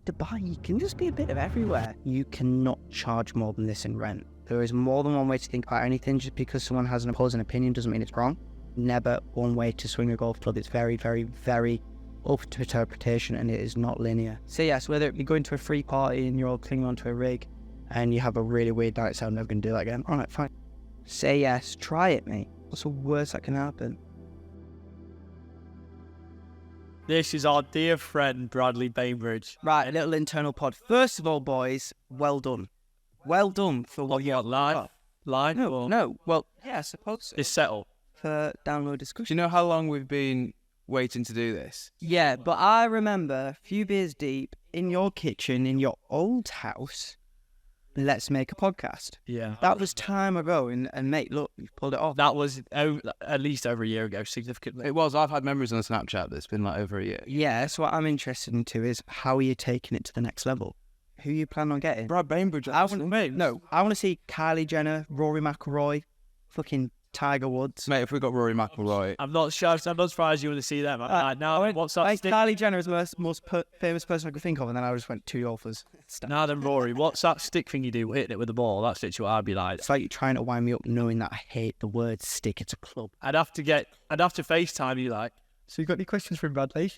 Dubai, you can just be a bit of everywhere. You cannot charge more than this in rent. There is more than one way to think about anything. Just because someone has an opposing opinion doesn't mean it's wrong. Never one way to swing a golf club. It's very, very, very up to interpretation, and it is not linear. So yes, whether it be going to a free party and you're all clinging onto a rig and you have a really weird night, so I'm never going to do that again. All right, fine. Say yes, try it, mate. What's the worst that can happen? This is our dear friend, Bradley Bainbridge. Right, a little internal pod. First of all, boys, well done. Well done for what you got live? Live? No. Well, yeah, I suppose so. It's settled. For download Do discussion. you know how long we've been waiting to do this? Yeah, but I remember a few beers deep in your kitchen in your old house. Let's make a podcast. Yeah. That was time ago, and mate, look, you've pulled it off. That was at least over a year ago, significantly. It was. I've had memories on Snapchat that's been like over a year. Yeah, so what I'm interested into is how are you taking it to the next level? Who you plan on getting? Brad Bainbridge. I want to see Kylie Jenner, Rory McIlroy, fucking Tiger Woods. Mate, if we got Rory McIlroy, I'm not surprised you want to see them. What's that stick? Kylie Jenner is the most famous person I could think of, and then I just went two golfers. Now then, Rory, what's that stick thing you do hitting it with the ball? That's literally what I'd be like. It's like you're trying to wind me up knowing that I hate the word stick. It's a club. I'd have to FaceTime you like. So you got any questions for him, Bradley?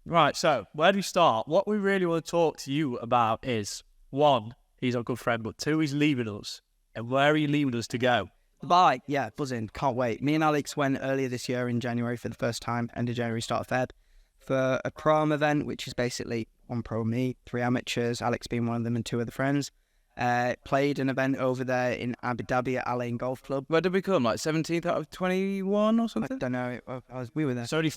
Right, so where do we start? What we really want to talk to you about is, one, he's our good friend, but two, he's leaving us. And where are you leaving us to go? Dubai, yeah, buzzing, can't wait. Me and Alex went earlier this year in January for the first time, end of January, start of Feb, for a pro-am event, which is basically one pro, me, three amateurs, Alex being one of them and two other friends. Played an event over there in Abu Dhabi at Al Ain Golf Club. where did we come? Like 17th out of 21 or I something? don't know, we were there. It's only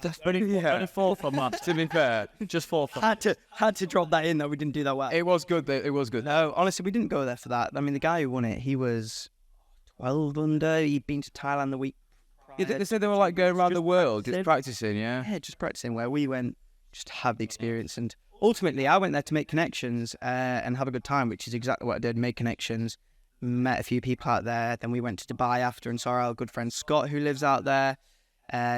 fourth on that. To be fair, Just fourth. Had to drop that in that we didn't do that well. it was good. It was good. No, honestly, we didn't go there for that. I mean, the guy who won it, he was 12 under. He'd been to Thailand the week Yeah, they said they were like going around the world, just practicing, yeah? Yeah, just practicing, where we went just to have the experience. And ultimately, I went there to make connections and have a good time, which is exactly what I did, make connections, met a few people out there. Then we went to Dubai after and saw our good friend Scott, who lives out there.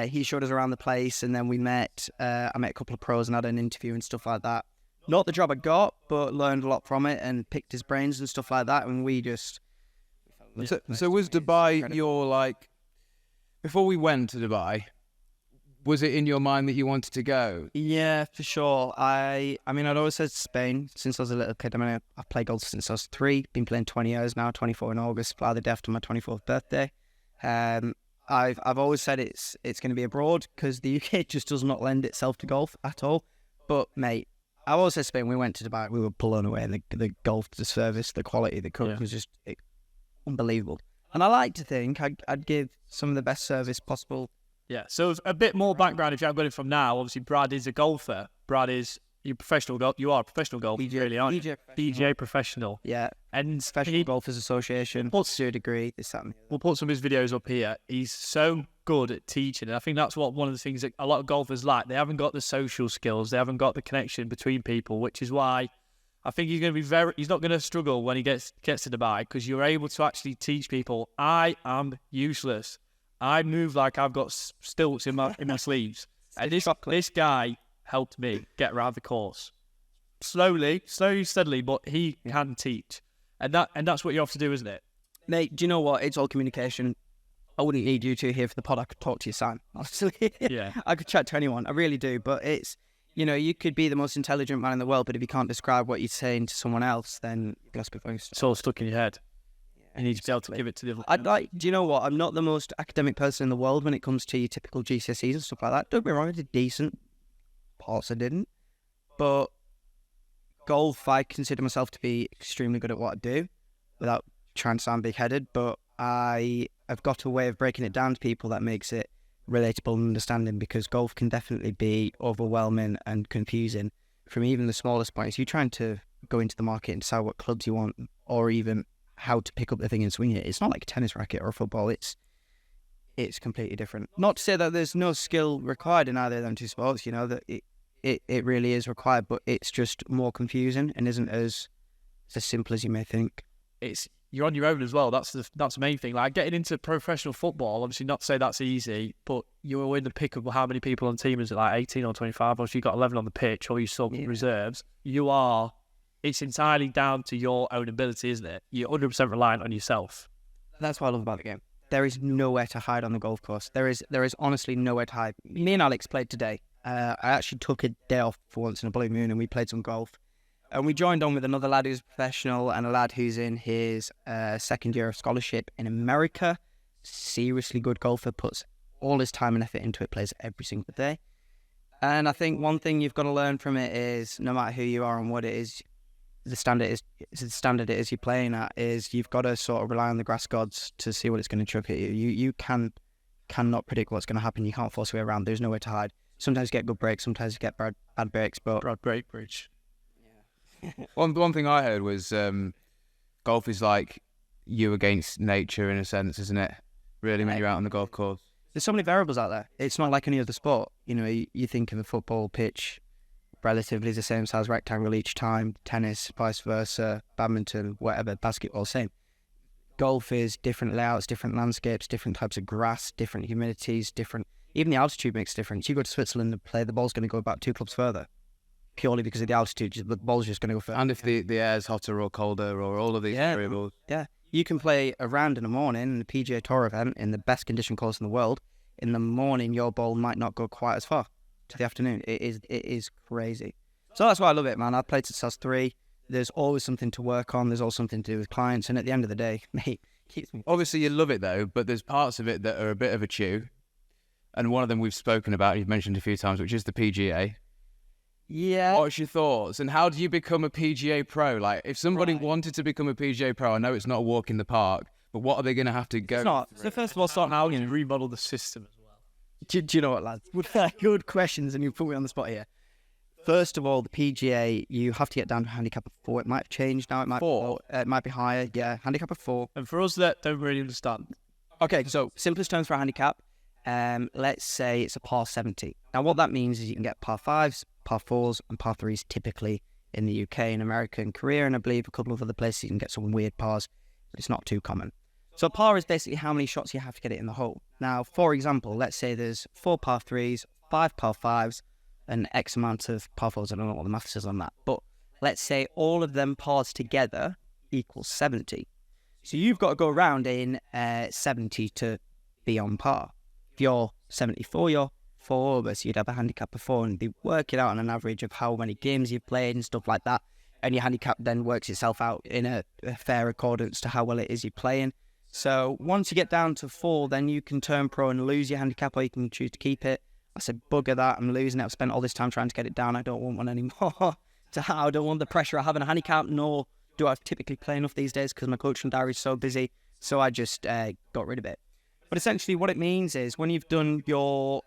He showed us around the place, and then I met a couple of pros and had an interview and stuff like that. Not the job I got, but learned a lot from it and picked his brains and stuff like that. And we just... So was Dubai your, like... Before we went to Dubai, was it in your mind that you wanted to go? Yeah, for sure. I mean, I'd always said Spain since I was a little kid. I mean, I've played golf since I was 3. Been playing 20 years now, 24 in August, fly the day after my 24th birthday. I've always said it's going to be abroad because the UK just does not lend itself to golf at all. But, mate, I always said Spain. We went to Dubai. We were blown away. The golf, the service, the quality, the cook was just unbelievable. And I like to think I'd give some of the best service possible. Yeah, so a bit more background if you haven't got it from now. Obviously, Brad is a golfer. Brad is you are a professional golfer, really, aren't you? PGA professional. Yeah, and Professional Golfers Association. What's to a degree? This, that, and the other. We'll put some of his videos up here. He's so good at teaching, and I think that's one of the things that a lot of golfers lack. They haven't got the social skills. They haven't got the connection between people, which is why I think he's going to be he's not going to struggle when he gets to Dubai, because you're able to actually teach people. I am useless. I move like I've got stilts in my sleeves. And this guy helped me get around the course. Slowly, steadily, but he can teach. And that's what you have to do, isn't it? Mate, do you know what? It's all communication. I wouldn't need you two here for the pod. I could talk to your son, honestly. Yeah. I could chat to anyone. I really do. But it's, you could be the most intelligent man in the world, but if you can't describe what you're saying to someone else, then you've lost before you start. It's all stuck in your head. You need to be able to give it to the other. Do you know what? I'm not the most academic person in the world when it comes to your typical GCSEs and stuff like that. Don't be wrong, I did decent. Parts I didn't. But golf, I consider myself to be extremely good at what I do, without trying to sound big-headed, but I have got a way of breaking it down to people that makes it relatable and understanding, because golf can definitely be overwhelming and confusing from even the smallest points. You're trying to go into the market and decide what clubs you want, or even how to pick up the thing and swing it. It's not like a tennis racket or a football. It's completely different. Not to say that there's no skill required in either of them two sports, that it really is required, but it's just more confusing and isn't as simple as you may think. you're on your own as well. That's the main thing. Like getting into professional football, obviously not to say that's easy, but you're in the pick of how many people on the team is it, like 18 or 25, or if you've got 11 on the pitch or you sub reserves, it's entirely down to your own ability, isn't it? You're 100% reliant on yourself. That's what I love about the game. There is nowhere to hide on the golf course. There is honestly nowhere to hide. Me and Alex played today. I actually took a day off for once in a blue moon and we played some golf. And we joined on with another lad who's a professional and a lad who's in his second year of scholarship in America. Seriously good golfer, puts all his time and effort into it, plays every single day. And I think one thing you've got to learn from it is no matter who you are and what it is, the standard it is you're playing at is you've got to sort of rely on the grass gods to see what it's going to chuck at you. You cannot predict what's going to happen. You can't force your way around. There's nowhere to hide. Sometimes you get good breaks, sometimes you get bad breaks. But Brad Bainbridge. One thing I heard was golf is like you against nature in a sense, isn't it? Really, when you're out on the golf course. There's so many variables out there. It's not like any other sport. You know, you think of a football pitch, relatively the same size rectangle each time. Tennis, vice versa. Badminton, whatever. Basketball, same. Golf is different layouts, different landscapes, different types of grass, different humidities, different. Even the altitude makes a difference. You go to Switzerland and play, the ball's going to go about 2 clubs further. Purely because of the altitude, the ball's just going to go further. And if the air's hotter or colder or all of these variables. Yeah. You can play a round in the morning in the PGA Tour event in the best condition course in the world. In the morning, your ball might not go quite as far to the afternoon. It is crazy. So that's why I love it, man. I played since I was 3. There's always something to work on. There's always something to do with clients. And at the end of the day, mate, keeps me. Obviously, you love it, though, but there's parts of it that are a bit of a chew. And one of them we've spoken about, you've mentioned a few times, which is the PGA. Yeah. What's your thoughts? And how do you become a PGA pro? Like, if somebody wanted to become a PGA pro, I know it's not a walk in the park, but what are they going to have to go? It's not. So first of all, start now and remodel the system as well. Do you know what, lads? Good questions, and you put me on the spot here. First of all, the PGA, you have to get down to a handicap of 4. It might have changed now. It might 4. It might be higher. Yeah, handicap of 4. And for us that don't really understand. Okay, so simplest terms for a handicap. Let's say it's a par 70. Now, what that means is you can get par 5s, par 4s, and par 3s typically in the UK and America and Korea, and I believe a couple of other places you can get some weird pars, but it's not too common. So par is basically how many shots you have to get it in the hole. Now, for example, let's say there's 4 par 3s, 5 par 5s, and X amount of par 4s. I don't know what the maths is on that, but let's say all of them pars together equals 70. So you've got to go around in 70 to be on par. If you're 74, you're 4 over, so you'd have a handicap of 4, and they work it out on an average of how many games you've played and stuff like that. And your handicap then works itself out in a fair accordance to how well it is you're playing. So once you get down to 4, then you can turn pro and lose your handicap, or you can choose to keep it. I said, bugger that, I'm losing it. I've spent all this time trying to get it down. I don't want one anymore. I don't want the pressure of having a handicap, nor do I typically play enough these days because my coaching diary is so busy. So I just got rid of it. But essentially what it means is when you've done your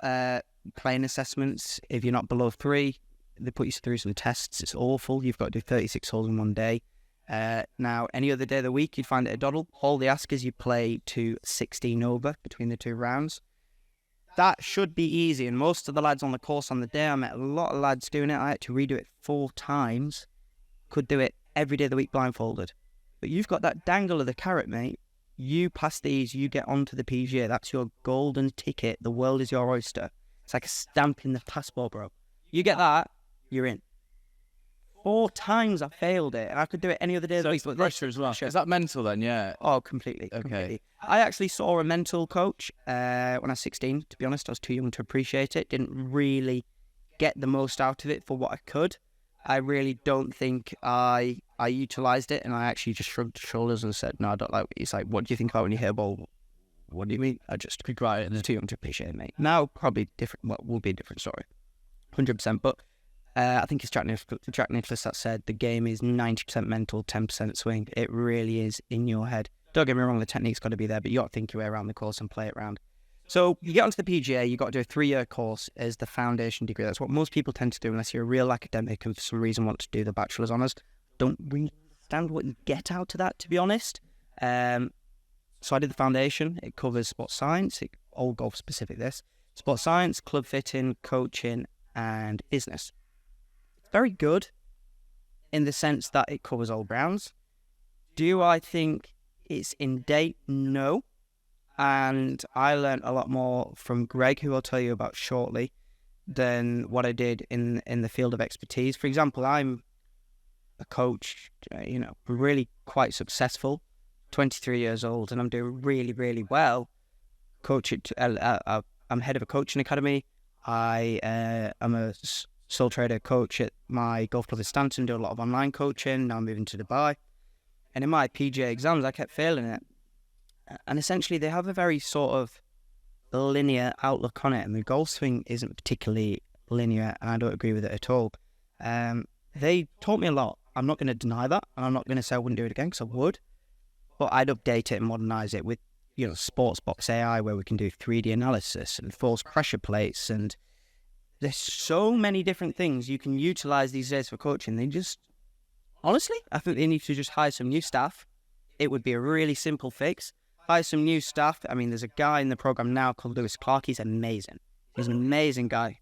playing assessments, if you're not below 3, they put you through some tests. It's awful. You've got to do 36 holes in one day. Now, any other day of the week, you'd find it a doddle. All they ask is you play to 16 over between the 2 rounds. That should be easy. And most of the lads on the course on the day, I met a lot of lads doing it. I had to redo it 4 times. Could do it every day of the week blindfolded. But you've got that dangle of the carrot, mate. You pass these, you get onto the PGA. That's your golden ticket. The world is your oyster. It's like a stamp in the passport, bro. You get that, you're in. 4 times I failed it, and I could do it any other day of the week. So it's pressure as well. Is that mental then? Yeah. Oh, completely. Okay. Completely. I actually saw a mental coach when I was 16, to be honest. I was too young to appreciate it. Didn't really get the most out of it for what I could. I really don't think I utilised it, and I actually just shrugged shoulders and said, no, I don't like it. He's like, what do you think about when you hit a ball? What do you mean? I just Be quiet. was too young to appreciate it, mate. Now, probably different. Well, will be a different story. 100%. But I think it's Jack Nicklaus that said the game is 90% mental, 10% swing. It really is in your head. Don't get me wrong, the technique's got to be there, but you got to think your way around the course and play it around. So you get onto the PGA, you've got to do a 3-year course as the foundation degree. That's what most people tend to do unless you're a real academic and for some reason want to do the bachelor's honours. Don't really understand what you get out of that, to be honest. So I did the foundation. It covers sports science, all golf specific this. Sports science, club fitting, coaching, and business. It's very good in the sense that it covers all grounds. Do I think it's in date? No. And I learned a lot more from Greg, who I'll tell you about shortly, than what I did in the field of expertise. For example, I'm a coach, really quite successful, 23 years old, and I'm doing really, really well. I'm head of a coaching academy. I am a sole trader coach at my golf club in Stanton, do a lot of online coaching. Now I'm moving to Dubai. And in my PGA exams, I kept failing it. And essentially, they have a very sort of linear outlook on it. And the golf swing isn't particularly linear, and I don't agree with it at all. They taught me a lot. I'm not going to deny that, and I'm not going to say I wouldn't do it again, because I would. But I'd update it and modernize it with, Sportsbox AI, where we can do 3D analysis and force pressure plates. And there's so many different things you can utilize these days for coaching. Honestly, I think they need to just hire some new staff. It would be a really simple fix. Hire some new staff. I mean, there's a guy in the program now called Lewis Clark. He's amazing. He's an amazing guy.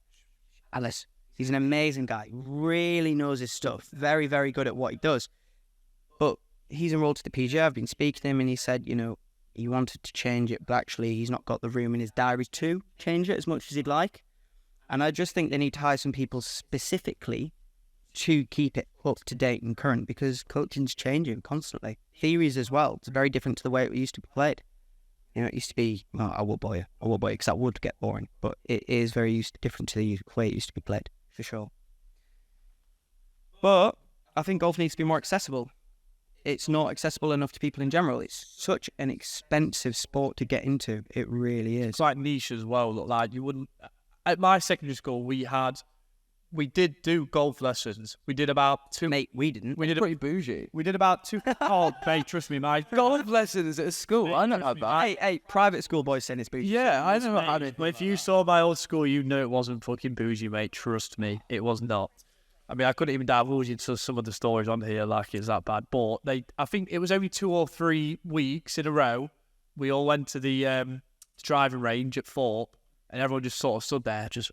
Alice, he's an amazing guy. Really knows his stuff. Very, very good at what he does. But he's enrolled to the PGA. I've been speaking to him, and he said, he wanted to change it, but actually he's not got the room in his diary to change it as much as he'd like. And I just think they need to hire some people specifically to keep it up to date and current, because coaching's changing constantly. Theories as well. It's very different to the way it used to be played. It used to be, well, I will bore you, because that would get boring. But it is very different to the way it used to be played, for sure. But I think golf needs to be more accessible. It's not accessible enough to people in general. It's such an expensive sport to get into. It really is. It's quite niche as well. Look, like you wouldn't. At my secondary school, we did do golf lessons. We did about two. Mate, we didn't. We did pretty bougie. We did about two. Oh, mate, trust me, mate. Golf lessons at school. I know about that. Hey, private school boys saying it's bougie. Yeah, I know about it. If you saw my old school, you know it wasn't fucking bougie, mate. Trust me, it was not. I mean, I couldn't even divulge into some of the stories on here like it's that bad. But I think it was only 2 or 3 weeks in a row. We all went to the driving range at Thorpe, and everyone just sort of stood there, just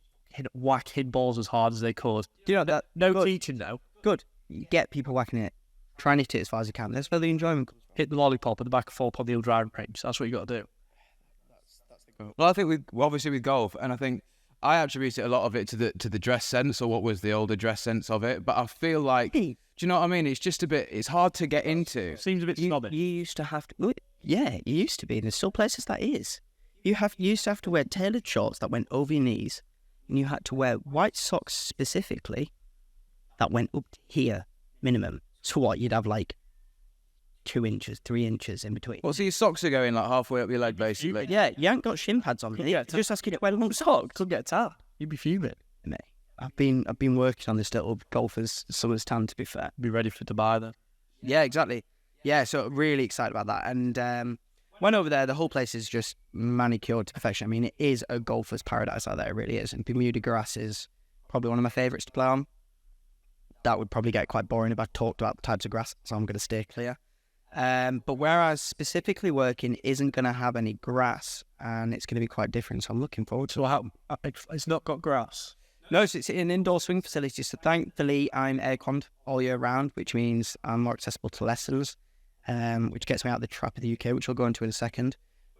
whacking balls as hard as they could. Do you know that? No good. teaching though. Good. You get people whacking it. Try and hit it as far as you can. That's where the enjoyment comes. Hit the lollipop at the back of Thorpe on the old driving range. That's what you got to do. Well, I think obviously with golf, and I think I attributed a lot of it to the dress sense, or what was the older dress sense of it. But I feel like, do you know what I mean? It's just a bit. It's hard to get into. Seems a bit snobby. You used to have to. Yeah, you used to be. And there's still places that is. You used to have to wear tailored shorts that went over your knees, and you had to wear white socks specifically that went up to here minimum. So what? You'd have like 2 inches, 3 inches in between. Well, so your socks are going like halfway up your leg, basically. Yeah, you ain't got shin pads on. Just asking you to wear long socks. Couldn't get a towel. You'd be fuming. Mate, I've been working on this little golfer's summer's tan, to be fair. Be ready for Dubai then. Yeah, exactly. Yeah, so really excited about that. And went over there. The whole place is just manicured to perfection. I mean, it is a golfer's paradise out there. It really is. And Bermuda grass is probably one of my favourites to play on. That would probably get quite boring if I talked about the types of grass, so I'm going to stay clear. But where I was specifically working isn't going to have any grass, and it's going to be quite different. So I'm looking forward to it. It's not got grass. No, so it's an indoor swing facility. So thankfully, I'm air-conned all year round, which means I'm more accessible to lessons, which gets me out of the trap of the UK, which I'll go into in a second.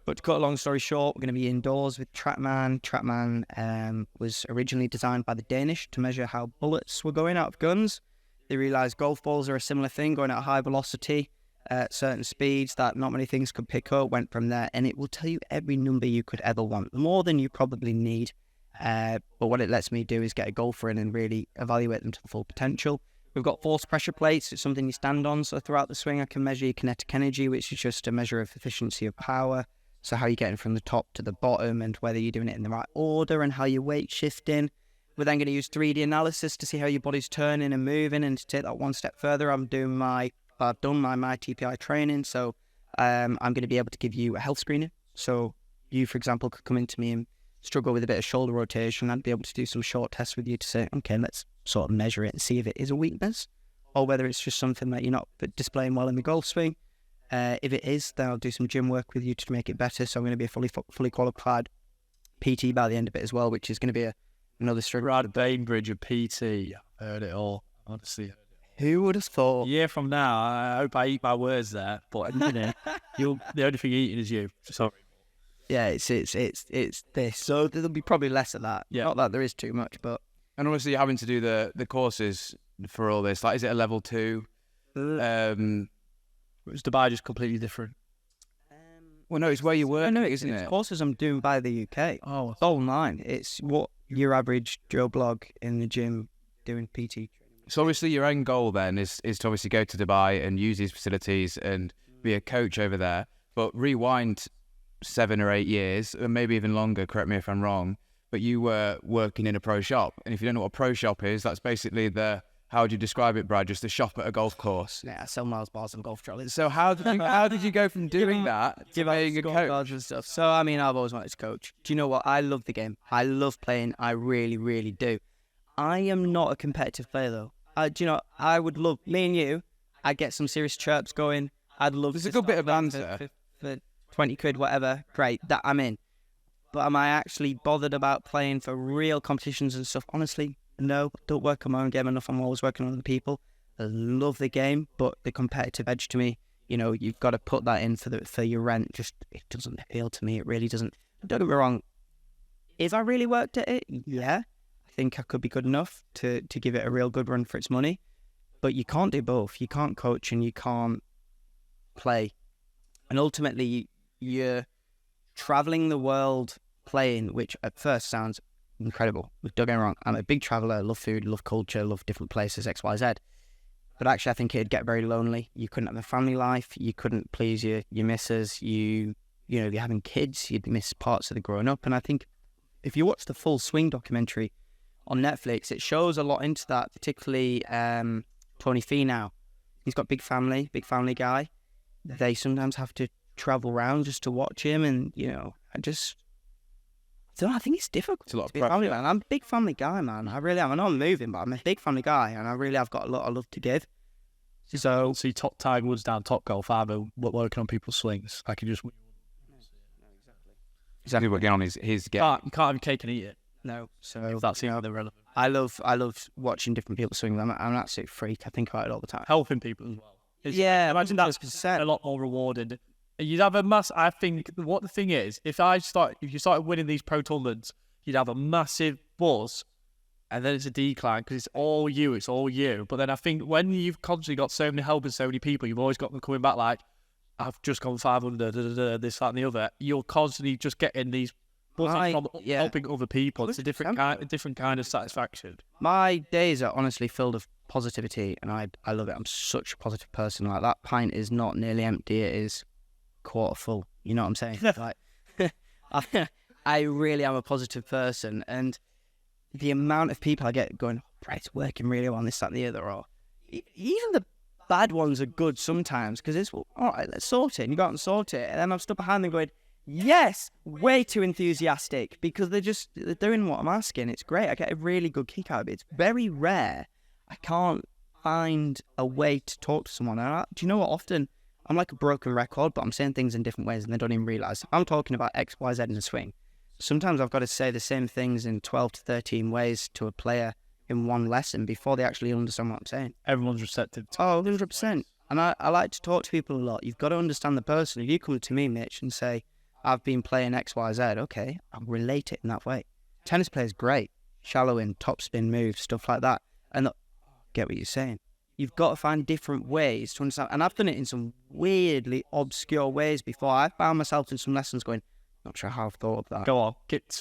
But to cut a long story short, we're going to be indoors with TrackMan. TrackMan was originally designed by the Danish to measure how bullets were going out of guns. They realised golf balls are a similar thing, going at high velocity at certain speeds that not many things could pick up, went from there. And it will tell you every number you could ever want, more than you probably need. But what it lets me do is get a golfer in and really evaluate them to the full potential. We've got force pressure plates. It's something you stand on. So throughout the swing, I can measure your kinetic energy, which is just a measure of efficiency of power. So how you're getting from the top to the bottom, and whether you're doing it in the right order, and how your weight shifting. We're then going to use 3D analysis to see how your body's turning and moving. And to take that one step further, I've done my TPI training. So I'm going to be able to give you a health screening. So you, for example, could come into me and struggle with a bit of shoulder rotation. I'd be able to do some short tests with you to say, okay, let's sort of measure it and see if it is a weakness, or whether it's just something that you're not displaying well in the golf swing. If it is, then I'll do some gym work with you to make it better. So I'm going to be a fully qualified PT by the end of it as well, which is going to be another struggle. Brad Bainbridge, a PT. Heard it all. Honestly. Who would have A thought? year from now, I hope I eat my words there. But the only thing eating is you. Sorry. Yeah, it's this. So there'll be probably less of that. Yeah. Not that there is too much, but And obviously, you're having to do the courses for all this. Like, is it a level 2? It's Dubai just completely different. Well, no, it's where you work, isn't it's it? courses I'm doing by the UK. Oh, It's all online. It's what your average Joe blog in the gym doing PT. So obviously, your end goal then is to obviously go to Dubai and use these facilities and be a coach over there. But rewind 7 or 8 years, or maybe even longer. Correct me if I'm wrong. But you were working in a pro shop, and if you don't know what a pro shop is, that's basically how would you describe it, Brad? Just a shop at a golf course. Yeah, I sell Miles bars and golf trolleys. So how did you go from doing that to being a coach? And stuff. So I mean, I've always wanted to coach. Do you know what? I love the game. I love playing. I really, really do. I am not a competitive player though. Do you know? I would love me and you. I'd get some serious chirps going. I'd love. There's a to good bit start of playing banter. for 20 quid, whatever. Great, that I'm in. But am I actually bothered about playing for real competitions and stuff? Honestly, no. Don't work on my own game enough. I'm always working on other people. I love the game, but the competitive edge to me, you know, you've got to put that in for your rent. Just it doesn't appeal to me. It really doesn't. Don't get me wrong. If I really worked at it, yeah, I think I could be good enough to give it a real good run for its money. But you can't do both. You can't coach and you can't play. And ultimately, you're traveling the world playing, which at first sounds incredible. Don't get me wrong, I'm a big traveller, love food, love culture, love different places, X, Y, Z. But actually, I think it'd get very lonely. You couldn't have a family life. You couldn't please your missus. You know, you're having kids. You'd miss parts of the growing up. And I think if you watch the full Swing documentary on Netflix, it shows a lot into that, particularly Tony Finau. He's got big family guy. They sometimes have to travel around just to watch him. And, you know, I think it's difficult It's a lot of to be a pressure. family man. I'm a big family guy, man. I really am. I know I'm moving, but I'm a big family guy, and I really have got a lot of love to give. So, see top Tiger Woods down Top Golf. I've been working on people's swings. I can just Exactly what getting on his you game. can't have your cake and eat it. no. So If that's even relevant. I love watching different people swing. I'm an absolute freak. I think about it all the time. Helping people as well. Yeah, Imagine that's 100%. a lot more rewarding. You'd have I think what the thing is, if you started winning these pro tournaments, you'd have a massive buzz, and then it's a decline because it's all you. But then I think when you've constantly got so many help and so many people, you've always got them coming back like, I've just gone 500, this, that, and the other. You're constantly just getting these buzzing from helping other people. It's a different kind of satisfaction. My days are honestly filled with positivity, and I love it. I'm such a positive person. Like, that pint is not nearly empty; it is quarter full. You know what I'm saying? Like, I really am a positive person, and the amount of people I get going, "Right, it's working really well on this, that, and the other," or even the bad ones are good sometimes because it's all right. Let's sort it. And you go out and sort it, and then I'm stood behind them going, "Yes, way too enthusiastic," because they're doing what I'm asking. It's great. I get a really good kick out of it. It's very rare. I can't find a way to talk to someone. Do you know what? Often I'm like a broken record, but I'm saying things in different ways and they don't even realise. I'm talking about X, Y, Z in a swing. Sometimes I've got to say the same things in 12 to 13 ways to a player in one lesson before they actually understand what I'm saying. Everyone's receptive to 100%. And I like to talk to people a lot. You've got to understand the person. If you come to me, Mitch, and say, I've been playing X, Y, Z, okay, I'll relate it in that way. Tennis players, great. Shallow in, topspin moves, stuff like that. And get what you're saying. You've got to find different ways to understand. And I've done it in some weirdly obscure ways before. I found myself in some lessons going, not sure how I've thought of that. Go on,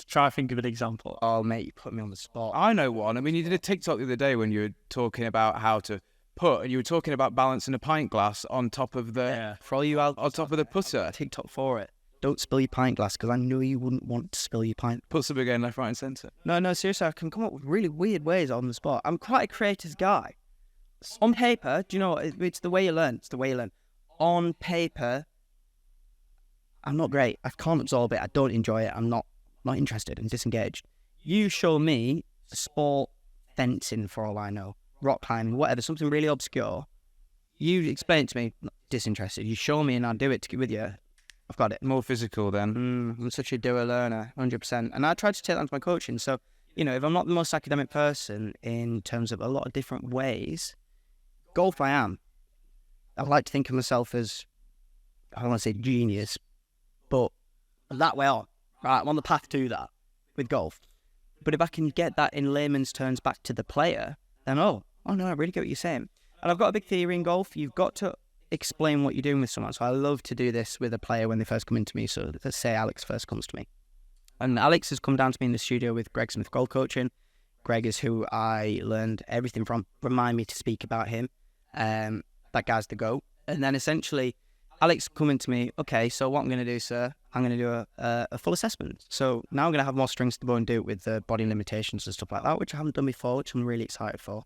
try to think of an example. Oh, mate, you put me on the spot. I know one. I mean, you did a TikTok the other day when you were talking about how to put, and you were talking about balancing a pint glass on top of the For all you out on top of the putter. TikTok for it. Don't spill your pint glass, because I know you wouldn't want to spill your pint. Put some again, left, right, and centre. No, seriously, I can come up with really weird ways on the spot. I'm quite a creative guy. On paper, do you know what? It's the way you learn. It's the way you learn. On paper, I'm not great. I can't absorb it. I don't enjoy it. I'm not interested. I'm disengaged. You show me sport, fencing, for all I know, rock climbing, whatever, something really obscure. You explain it to me, not disinterested. You show me and I'll do it to get with you. I've got it. More physical then. I'm such a doer learner, 100%. And I try to take that into my coaching. So, you know, if I'm not the most academic person in terms of a lot of different ways, golf, I like to think of myself as, I don't want to say genius, but that way on. Right, I'm on the path to that with golf. But if I can get that in layman's terms back to the player, then oh no, I really get what you're saying. And I've got a big theory in golf. You've got to explain what you're doing with someone. So I love to do this with a player when they first come into me. So let's say Alex first comes to me. And Alex has come down to me in the studio with Greg Smith Golf Coaching. Greg is who I learned everything from. Remind me to speak about him. That guy's the GOAT. And then essentially, Alex coming to me, okay, so what I'm going to do, sir, I'm going to do a full assessment. So now I'm going to have more strings to go and do it with the body limitations and stuff like that, which I haven't done before, which I'm really excited for.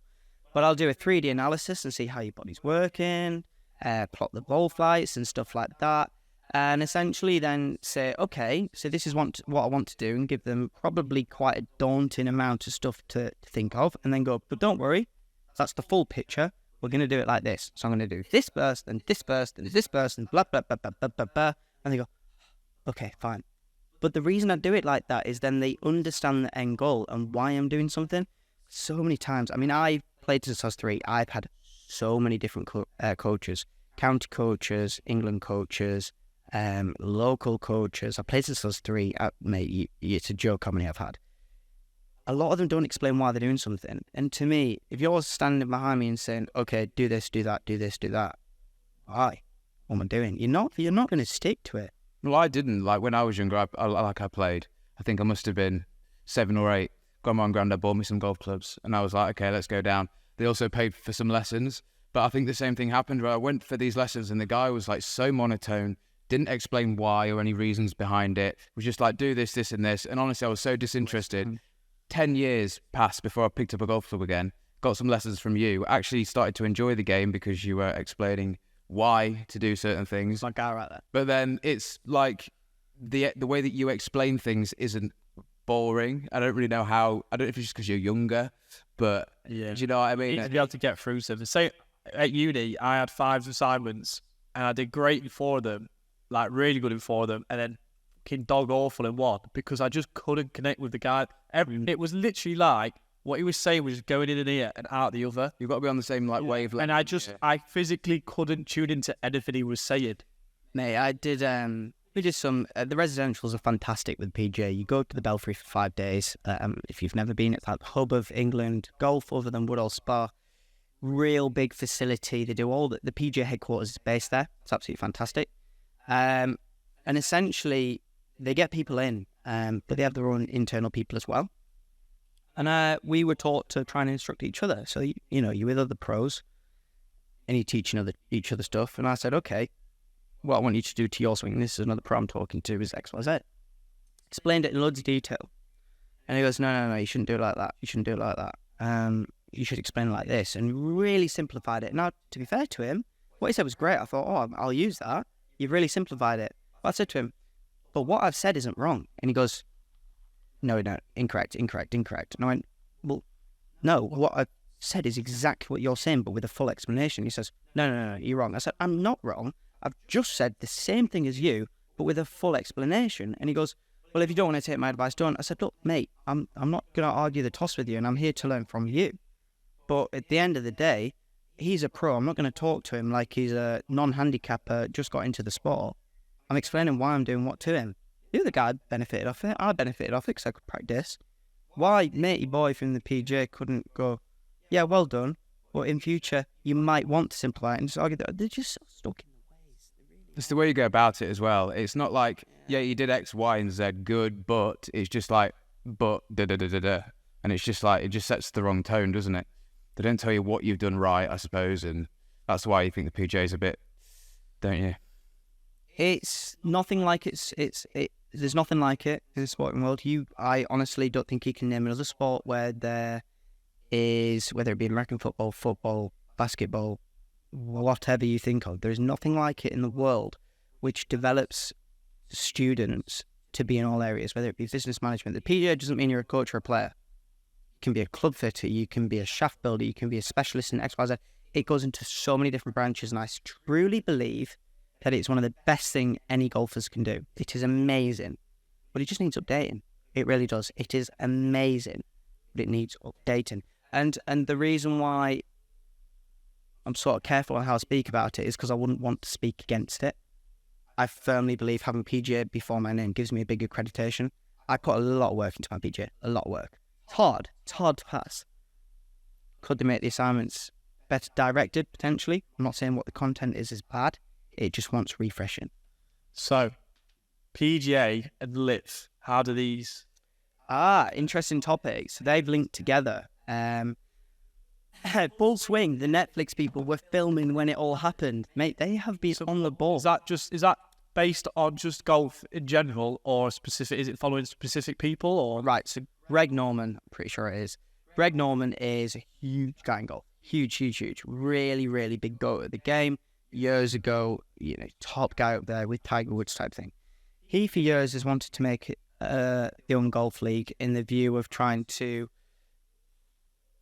But I'll do a 3D analysis and see how your body's working, plot the ball flights and stuff like that. And essentially then say, okay, so this is what I want to do, and give them probably quite a daunting amount of stuff to think of, and then go, but don't worry, that's the full picture. We're going to do it like this. So I'm going to do this burst, and this burst, and this burst, and blah, blah, blah, blah, blah, blah, blah. And they go, okay, fine. But the reason I do it like that is then they understand the end goal and why I'm doing something. So many times, I mean, I've played since I was 3. I've had so many different coaches, county coaches, England coaches, local coaches. I played since I was 3. Mate, it's a joke how many I've had. A lot of them don't explain why they're doing something. And to me, if you're standing behind me and saying, okay, do this, do that, do this, do that, why? What am I doing? You're not going to stick to it. Well, I didn't. Like, when I was younger, I played. I think I must have been 7 or 8. Grandma and Granddad bought me some golf clubs, and I was like, okay, let's go down. They also paid for some lessons, but I think the same thing happened where I went for these lessons, and the guy was like so monotone, didn't explain why or any reasons behind it. Was just like, do this, this, and this. And honestly, I was so disinterested. 10 years passed before I picked up a golf club again, got some lessons from you, actually started to enjoy the game because you were explaining why to do certain things. My guy right there. But then it's like the way that you explain things isn't boring. I don't really know how. I don't know if it's just because you're younger, but yeah, do you know what I mean? You need to be able to get through something. Say at uni, I had 5 assignments and I did great in 4 of them, like really good in 4 of them, and then fucking dog awful in 1 because I just couldn't connect with the guy. It was literally like what he was saying was just going in an ear and out the other. You've got to be on the same wavelength. And I physically couldn't tune into anything he was saying. Mate, I did. We did some. The residentials are fantastic with PGA. You go to the Belfry for 5 days. If you've never been, it's that hub of England golf, other than Woodall Spa. Real big facility. They do all the PGA headquarters is based there. It's absolutely fantastic. And essentially, they get people in, but they have their own internal people as well. And we were taught to try and instruct each other. So, you're with other pros and you're teaching each other stuff. And I said, okay, what I want you to do to your swing, this is another pro I'm talking to, is X, Y, Z. Explained it in loads of detail. And he goes, no, you shouldn't do it like that. You shouldn't do it like that. You should explain it like this. And really simplified it. Now, to be fair to him, what he said was great. I thought, I'll use that. You've really simplified it. But I said to him, but what I've said isn't wrong. And he goes, no, incorrect. And I went, well, no, what I've said is exactly what you're saying, but with a full explanation. He says, no, you're wrong. I said, I'm not wrong. I've just said the same thing as you, but with a full explanation. And he goes, well, if you don't want to take my advice, don't. I said, look, mate, I'm not going to argue the toss with you, and I'm here to learn from you. But at the end of the day, he's a pro. I'm not going to talk to him like he's a non-handicapper, just got into the sport. I'm explaining why I'm doing what to him. The other guy benefited off it. I benefited off it because I could practice. Why matey boy from the PGA couldn't go, yeah, well done, but in future you might want to simplify it and just argue that they're just so stuck in the ways. It's the way you go about it as well. It's not like, yeah, you did X, Y, and Z good, but it's just like, but da-da-da-da-da. And it's just like, it just sets the wrong tone, doesn't it? They don't tell you what you've done right, I suppose, and that's why you think the PGA is a bit, don't you? It's nothing like there's nothing like it in the sporting world. I honestly don't think you can name another sport where there is, whether it be American football, basketball, whatever you think of, there's nothing like it in the world which develops students to be in all areas, whether it be business management. The PGA doesn't mean you're a coach or a player. You can be a club fitter, you can be a shaft builder, you can be a specialist in X, Y, Z. It goes into so many different branches, and I truly believe that it's one of the best things any golfers can do. It is amazing, but it just needs updating. It really does. It is amazing, but it needs updating. And the reason why I'm sort of careful on how I speak about it is because I wouldn't want to speak against it. I firmly believe having PGA before my name gives me a big accreditation. I put a lot of work into my PGA, a lot of work. It's hard to pass. Could they make the assignments better directed, potentially? I'm not saying what the content is bad. It just wants refreshing. So, PGA and LIV, how do these... Interesting topic. So they've linked together. Full Swing, the Netflix people were filming when it all happened. Mate, they have been on the ball. Is that based on just golf in general, or specific? Is it following specific people, or... Right, so Greg Norman, I'm pretty sure it is. Greg Norman is a huge guy in golf. Huge. Really, really big goat at the game. Years ago, top guy up there with Tiger Woods type thing. He, for years, has wanted to make it the Young Golf League in the view of trying to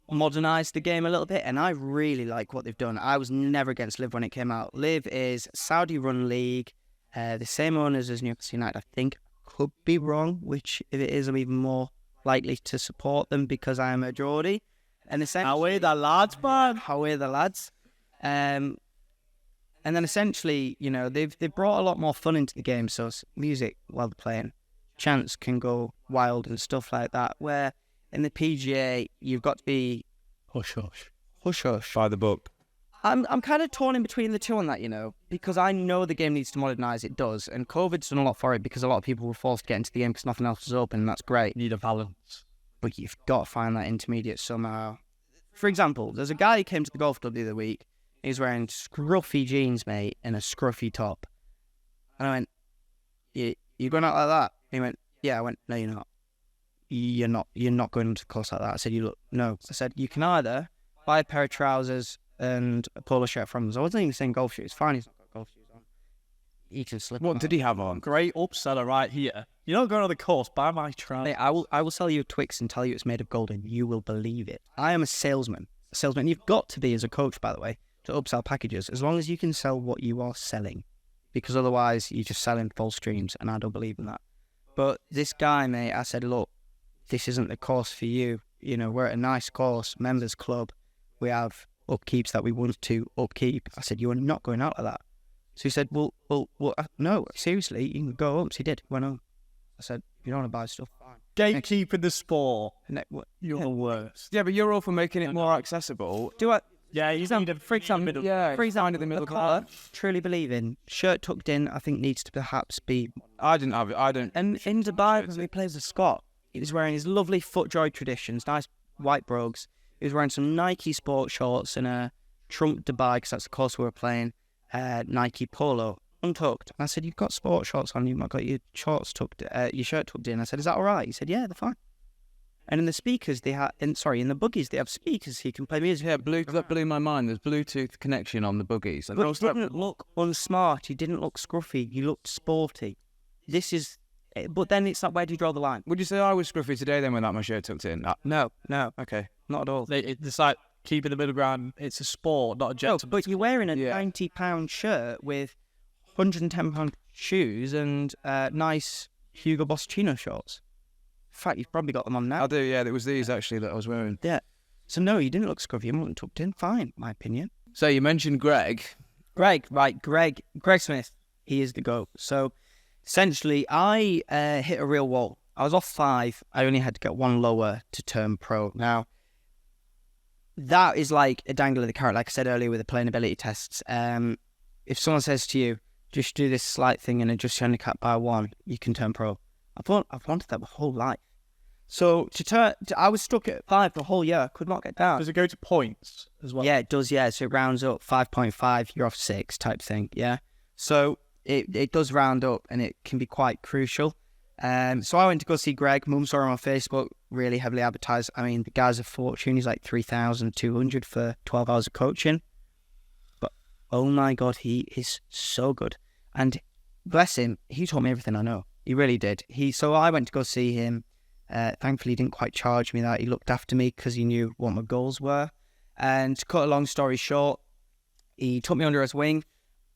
modernize the game a little bit, and I really like what they've done. I was never against LIV when it came out. LIV is Saudi-run league, the same owners as Newcastle United, I think. Could be wrong, which if it is, I'm even more likely to support them because I am a Geordie. And essentially, how are the lads, man? How are the lads? And then essentially, they've brought a lot more fun into the game. So music while they're playing, chants can go wild and stuff like that. Where in the PGA, you've got to be hush. By the book. I'm kind of torn in between the two on that, because I know the game needs to modernise. It does, and COVID's done a lot for it because a lot of people were forced to get into the game because nothing else was open, and that's great. Need a balance. But you've got to find that intermediate somehow. For example, there's a guy who came to the golf club the other week. He's wearing scruffy jeans, mate, and a scruffy top. And I went, you going out like that? He went, yeah. I went, no, you're not. You're not going to the course like that. I said, no. I said, you can either buy a pair of trousers and a polo shirt from them. I wasn't even saying golf shoes. Fine, he's not got golf shoes on. He can slip. What did he have on? Great upseller right here. You're not going on the course, buy my trousers. Mate, I will sell you a Twix and tell you it's made of gold, and you will believe it. I am a salesman. You've got to be as a coach, by the way, to upsell packages, as long as you can sell what you are selling. Because otherwise, you're just selling false dreams, and I don't believe in that. But this guy, mate, I said, look, this isn't the course for you. We're at a nice course, members club. We have upkeeps that we want to upkeep. I said, you are not going out like that. So he said, well, no, seriously, you can go home. So he did. Went home. I said, if you don't want to buy stuff, fine. Gatekeeping the sport. You're the Yeah. worst. Yeah, but you're all for making it more accessible. Do I? Yeah, you need a For example, Yeah, for example, finding the middle a colour, truly believe in, shirt tucked in, I think needs to perhaps be... I didn't have it. I don't. And in Dubai, when he plays with Scott, he was wearing his lovely FootJoy Traditions, nice white brogues. He was wearing some Nike sports shorts and a Trump Dubai, because that's the course we were playing, Nike polo, untucked. And I said, you've got sports shorts on, you've not got your shorts tucked, your shirt tucked in. I said, is that all right? He said, yeah, they're fine. And in the speakers, in the buggies, they have speakers so you can play music. Yeah, that blew my mind. There's Bluetooth connection on the buggies. And But he didn't look unsmart. He didn't look scruffy. He looked sporty. But then it's like, where do you draw the line? Would you say I was scruffy today then without my shirt tucked in? No, Okay. not at all. It's like keeping the middle ground. It's a sport, not a No, gentleman. but you're wearing a Yeah. £90 shirt with £110 shoes and nice Hugo Boss chino shorts. In fact, you've probably got them on now. I do, yeah. It was these actually that I was wearing. Yeah. So no, you didn't look scruffy. You weren't tucked in. Fine, my opinion. So you mentioned Greg. Greg Smith. He is the GOAT. So essentially, I hit a real wall. I was off 5. I only had to get 1 lower to turn pro. Now, that is like a dangle of the carrot, like I said earlier with the playing ability tests. If someone says to you, just do this slight thing and adjust your handicap by 1, you can turn pro. I've wanted that my whole life. So I was stuck at 5 for a whole year. I could not get down. Does it go to points as well? Yeah, it does, yeah. So it rounds up 5.5, you're off 6 type thing, yeah. So it does round up and it can be quite crucial. So I went to go see Greg. Mum saw him on Facebook, really heavily advertised. I mean, the guy's a fortune. He's like 3,200 for 12 hours of coaching. But oh my God, he is so good. And bless him, he taught me everything I know. He really did. So I went to go see him. Thankfully, he didn't quite charge me that. He looked after me because he knew what my goals were. And to cut a long story short, he took me under his wing.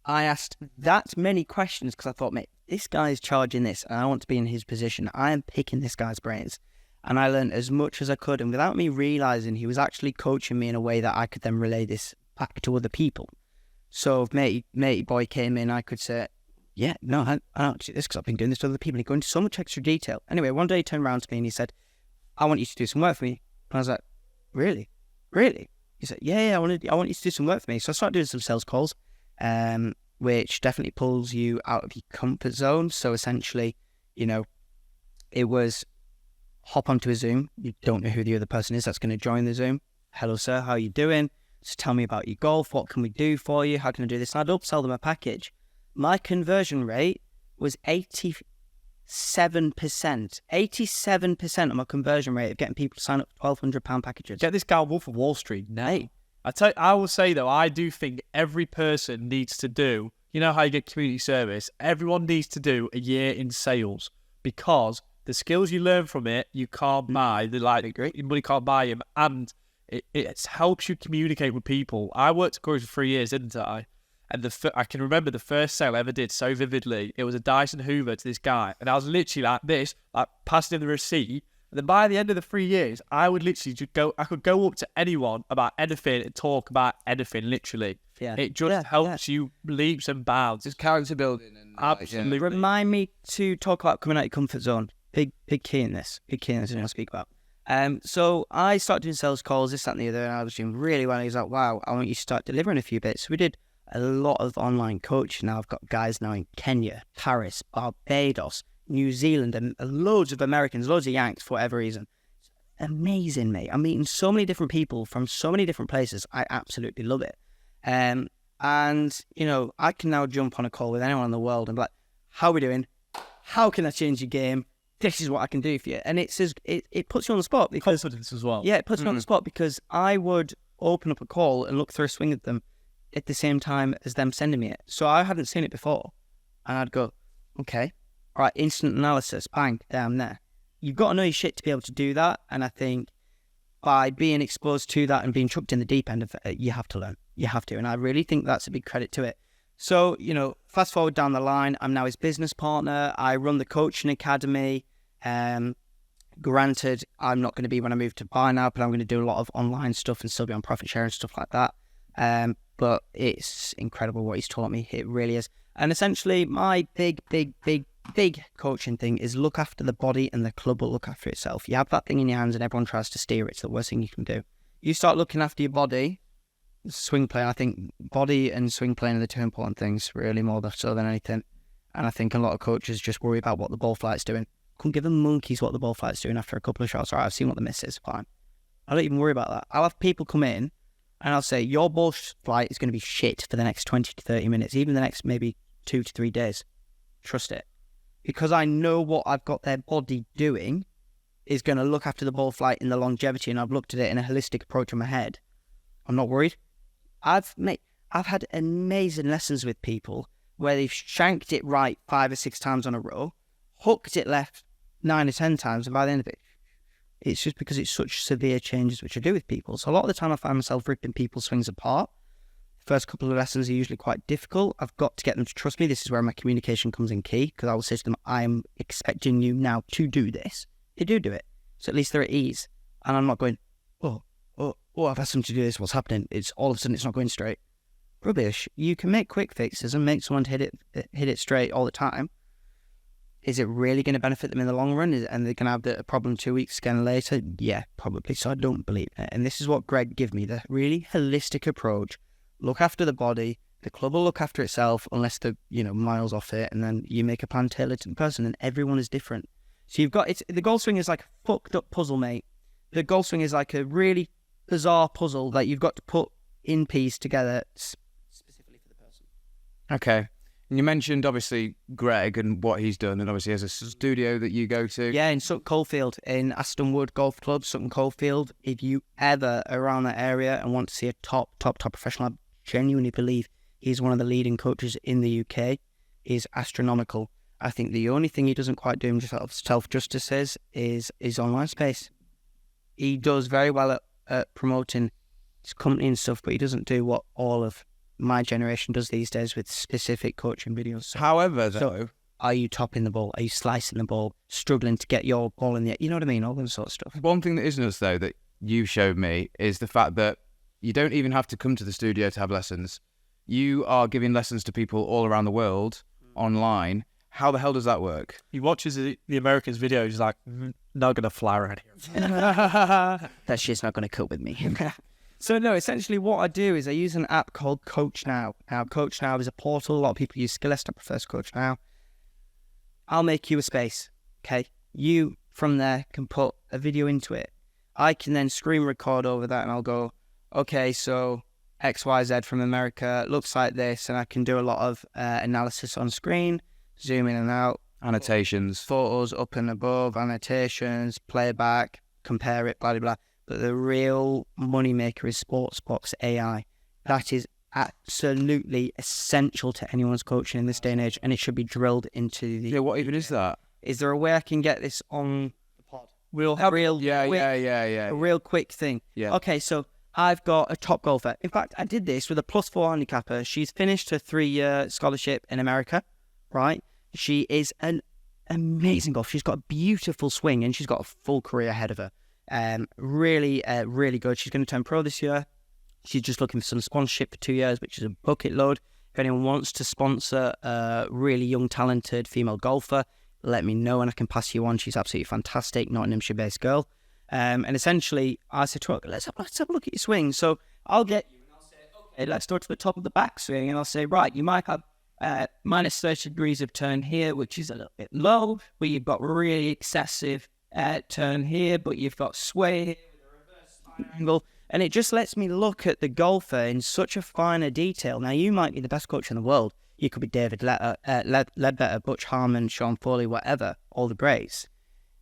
I asked that many questions because I thought, mate, this guy's charging this and I want to be in his position. I am picking this guy's brains. And I learned as much as I could. And without me realising, he was actually coaching me in a way that I could then relay this back to other people. So if matey boy came in, I could say, yeah, no, I don't do this because I've been doing this to other people. He go into so much extra detail. Anyway, one day he turned around to me and he said, I want you to do some work for me. And I was like, really? Really? He said, yeah, I want you to do some work for me. So I started doing some sales calls, which definitely pulls you out of your comfort zone. So essentially, it was hop onto a Zoom. You don't know who the other person is that's going to join the Zoom. Hello, sir. How are you doing? So tell me about your golf. What can we do for you? How can I do this? And I'd upsell them a package. My conversion rate was 87%. 87% of my conversion rate of getting people to sign up for £1,200 packages. Get this guy Wolf of Wall Street. Nay. I will say, though, I do think every person needs to do, you know how you get community service? Everyone needs to do a year in sales, because the skills you learn from it, you can't buy. Your money can't buy them. And it helps you communicate with people. I worked at Corey for 3 years, didn't I? And I can remember the first sale I ever did so vividly. It was a Dyson Hoover to this guy. And I was literally like this, like passing him the receipt. And then by the end of the 3 years, I would literally I could go up to anyone about anything and talk about anything, literally. Yeah. It just helps you leaps and bounds. Just character building. And Absolutely. Remind me to talk about coming out of your comfort zone. Big key in this. Big key in this I want to speak about. So I started doing sales calls, this, that, and the other, and I was doing really well. He was like, wow, I want you to start delivering a few bits. So we did a lot of online coaching. Now I've got guys now in Kenya, Paris, Barbados, New Zealand, and loads of Americans, loads of Yanks for whatever reason. It's amazing, mate. I'm meeting so many different people from so many different places. I absolutely love it. And, I can now jump on a call with anyone in the world and be like, how are we doing? How can I change your game? This is what I can do for you. And it puts you on the spot because... Confidence as well. Yeah, it puts me on the spot because I would open up a call and look through a swing at them at the same time as them sending me it. So I hadn't seen it before. And I'd go, okay, all right, instant analysis, bang, down there. You've got to know your shit to be able to do that. And I think by being exposed to that and being chucked in the deep end of it, you have to learn. You have to. And I really think that's a big credit to it. So, fast forward down the line, I'm now his business partner. I run the coaching academy. Granted, I'm not going to be when I move to Dubai now, but I'm going to do a lot of online stuff and still be on profit share and stuff like that. But it's incredible what he's taught me. It really is. And essentially, my big coaching thing is look after the body and the club will look after itself. You have that thing in your hands and everyone tries to steer it. It's the worst thing you can do. You start looking after your body, swing playing. I think body and swing playing are the two important things, really, more so than anything. And I think a lot of coaches just worry about what the ball flight's doing. Couldn't give them monkeys what the ball flight's doing after a couple of shots. All right, I've seen what the miss is. Fine. I don't even worry about that. I'll have people come in and I'll say, your ball flight is going to be shit for the next 20 to 30 minutes, even the next maybe 2 to 3 days. Trust it. Because I know what I've got their body doing is going to look after the ball flight in the longevity, and I've looked at it in a holistic approach in my head. I'm not worried. I've had amazing lessons with people where they've shanked it right 5 or 6 times on a row, hooked it left 9 or 10 times, and by the end of it, it's just because it's such severe changes which I do with people. So a lot of the time I find myself ripping people's swings apart. The first couple of lessons are usually quite difficult. I've got to get them to trust me. This is where my communication comes in key, because I will say to them, I'm expecting you now to do this. They do it. So at least they're at ease. And I'm not going, I've asked them to do this. What's happening? It's all of a sudden it's not going straight. Rubbish. You can make quick fixes and make someone hit it straight all the time. Is it really going to benefit them in the long run? And they're going to have a problem 2 weeks again later? Yeah, probably. So I don't believe it. And this is what Greg gave me, the really holistic approach. Look after the body. The club will look after itself unless they're, miles off it. And then you make a plan tailored to the person, and everyone is different. So the golf swing is like a fucked up puzzle, mate. The golf swing is like a really bizarre puzzle that you've got to put in piece together specifically for the person. Okay. And you mentioned, obviously, Greg and what he's done, and obviously has a studio that you go to. Yeah, in Sutton Coldfield, in Aston Wood Golf Club, Sutton Coldfield. If you ever are around that area and want to see a top professional, I genuinely believe he's one of the leading coaches in the UK. He's astronomical. I think the only thing he doesn't quite do himself justice is his online space. He does very well at promoting his company and stuff, but he doesn't do what all of my generation does these days with specific coaching videos. So, However, though, are you topping the ball? Are you slicing the ball? Struggling to get your ball in the air? You know what I mean? All that sort of stuff. one thing that isn't us, though, that you showed me is the fact that You don't even have to come to the studio to have lessons. You are giving lessons to people all around the world online. How the hell does that work? He watches the Americans' videos. He's like, not gonna fly around here. That shit's not going to cope with me. So no, essentially what I do is I use an app called Coach Now. Now, Coach Now is a portal. A lot of people use Skillest. I prefer Coach Now. I'll make you a space, okay? You, from there, can put a video into it. I can then screen record over that, and I'll go, okay, so XYZ from America looks like this, and I can do a lot of analysis on screen, zoom in and out. Annotations. Photos up and above, annotations, playback, compare it, blah, blah, blah. But the real moneymaker is Sportsbox AI. That is absolutely essential to anyone's coaching in this day and age, and it should be drilled into the... Yeah, what even is that? Is there a way I can get this on the pod? We'll have A real quick thing. Yeah. Okay, so I've got a top golfer. In fact, I did this with a +4 handicapper. She's finished her 3-year scholarship in America, right? She is an amazing golfer. She's got a beautiful swing, and she's got a full career ahead of her. Really good. She's going to turn pro this year. She's just looking for some sponsorship for 2 years, which is a bucket load. If anyone wants to sponsor a really young, talented female golfer, let me know and I can pass you on. She's absolutely fantastic, Nottinghamshire-based girl. And essentially, I said to her, let's have a look at your swing. So I'll get you and I'll say, okay, let's go to the top of the backswing. And I'll say, right, you might have minus 30 degrees of turn here, which is a little bit low, but you've got really excessive turn here, but you've got sway here with a reverse spine angle. And it just lets me look at the golfer in such a finer detail. Now, you might be the best coach in the world. You could be David Ledbetter, Butch Harmon, Sean Foley, whatever, all the greats.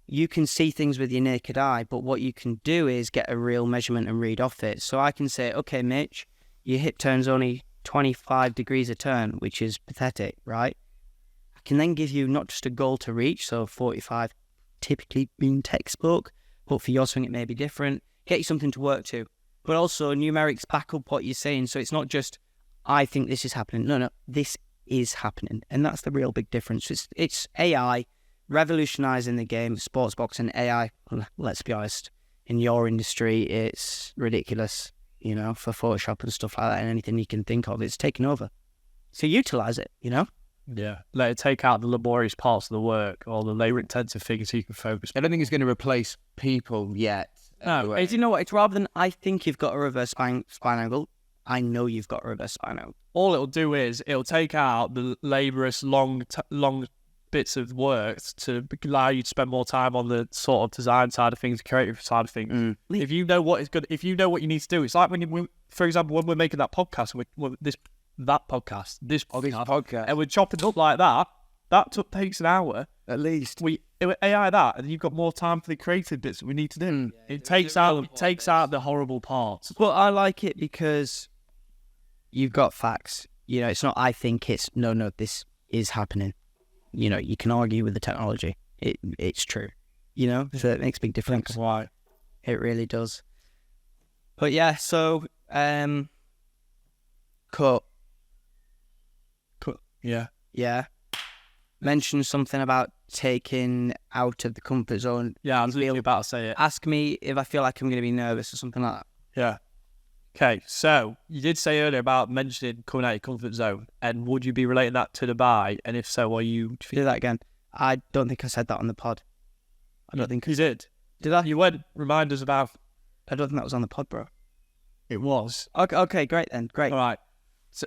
You can see things with your naked eye, but what you can do is get a real measurement and read off it. So I can say, okay, Mitch, your hip turn's only 25 degrees a turn, which is pathetic, right? I can then give you not just a goal to reach, so 45 typically being textbook, but for your swing it may be different. Get you something to work to. But also numerics back up what you're saying, so it's not just, I think this is happening. No, this is happening. And that's the real big difference. It's AI revolutionizing the game, Sportsbox and AI. Let's be honest, in your industry, it's ridiculous, you know, for Photoshop and stuff like that, and anything you can think of, it's taken over. So utilize it, you know? Yeah. Let it take out the laborious parts of the work or the labor-intensive things so you can focus. I don't think it's going to replace people yet. No, Anyway. you know what? It's rather than I think you've got a reverse spine angle, I know you've got a reverse spine angle. All it'll do is it'll take out the laborious long bits of work to allow you to spend more time on the sort of design side of things, the creative side of things. If you know what is good, if you know what you need to do, it's like for example, when we're making that podcast, this podcast, and we're chopping up like that. That takes an hour at least. We AI that, and you've got more time for the creative bits that we need to do. Yeah, it takes out the horrible parts. But I like it because you've got facts. You know, it's not I think, it's no, this is happening. You know, you can argue with the technology. It's true. You know, so it makes a big difference. Why? It really does. But yeah, so cut. Yeah. Mention something about taking out of the comfort zone. Yeah, I was literally about to say it. Ask me if I feel like I'm going to be nervous or something like that. Yeah. Okay, so you did say earlier about mentioning coming out of your comfort zone, and would you be relating that to Dubai? And if so, are you... Do that again. I don't think I said that on the pod. I don't think you did. Did I? You went remind us about... I don't think that was on the pod, bro. It was. Okay, great then. Great. All right.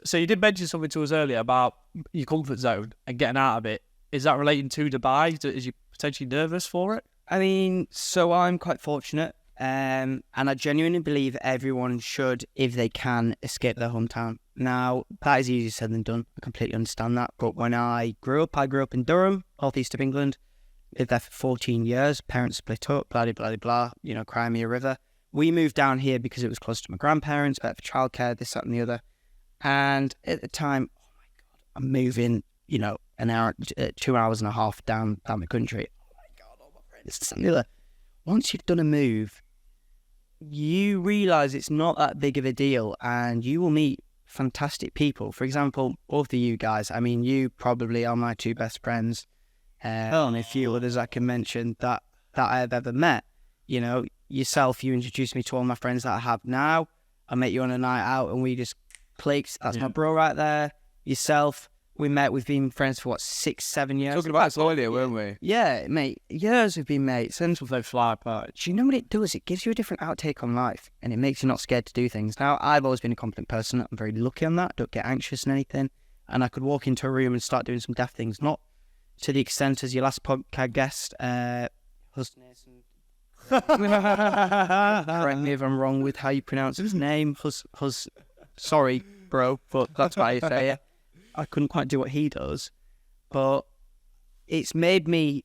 So you did mention something to us earlier about your comfort zone and getting out of it. Is that relating to Dubai? Is you potentially nervous for it? I mean, so I'm quite fortunate, and I genuinely believe everyone should, if they can, escape their hometown. Now, that is easier said than done. I completely understand that. But when I grew up in Durham, northeast of England, lived there for 14 years. Parents split up, blah, blah, blah, blah, you know, Crimea River. We moved down here because it was close to my grandparents, better for childcare, this, that, and the other. And at the time, oh my God, I'm moving, you know, an hour, 2 hours and a half down the country. Oh my God, all my friends, this and the other. Once you've done a move, you realise it's not that big of a deal, and you will meet fantastic people. For example, both of you guys, I mean, you probably are my two best friends, and a few others I can mention that I have ever met. You know, yourself, you introduced me to all my friends that I have now. I met you on a night out and we just clicked. That's my bro right there. Yourself. We met. We've been friends for, 6-7 years? Talking about it earlier, weren't we? Yeah, mate. Years we've been mates. And They fly apart. do you know what it does? It gives you a different outtake on life and it makes you not scared to do things. Now, I've always been a confident person. I'm very lucky on that. I don't get anxious and anything. And I could walk into a room and start doing some daft things. Not to the extent as your last podcast guest, correct me if I'm wrong with how you pronounce his name. Sorry, bro, but that's why I say it. I couldn't quite do what he does. But it's made me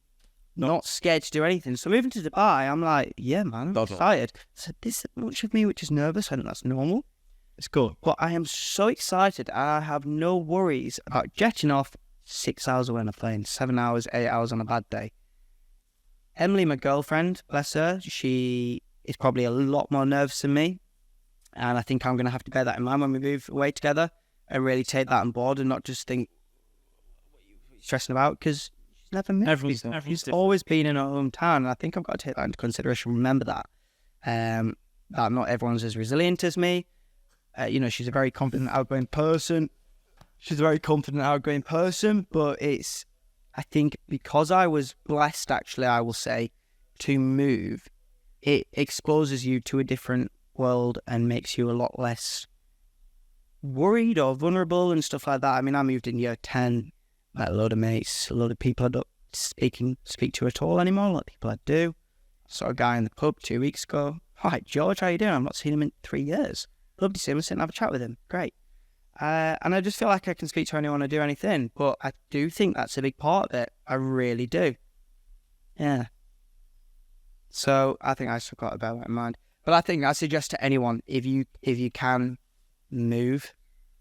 not scared to do anything. So moving to Dubai, I'm like, yeah, man, I'm excited. So this much of me which is nervous, I think that's normal. It's good. But I am so excited. I have no worries about jetting off 6 hours away on a plane, 7 hours, 8 hours on a bad day. Emily, my girlfriend, bless her, she is probably a lot more nervous than me. And I think I'm going to have to bear that in mind when we move away together and really take that on board and not just think, what are you stressing about? Because she's never moved. She's always been in her hometown. And I think I've got to take that into consideration. Remember that. That not everyone's as resilient as me. She's a very confident, outgoing person. But I think because I was blessed, actually, I will say, to move, it exposes you to a different world and makes you a lot less worried or vulnerable and stuff like that. I mean, I moved in year 10, met a load of mates, a load of people I don't speak to at all anymore, a lot of people I do. I saw a guy in the pub 2 weeks ago. Hi, George, how you doing? I've not seen him in 3 years. Love to see him, sit and have a chat with him. Great. And I just feel like I can speak to anyone or do anything, but I do think that's a big part of it. I really do. Yeah. So I think I still got to bear that in mind. But I think I suggest to anyone, if you can move,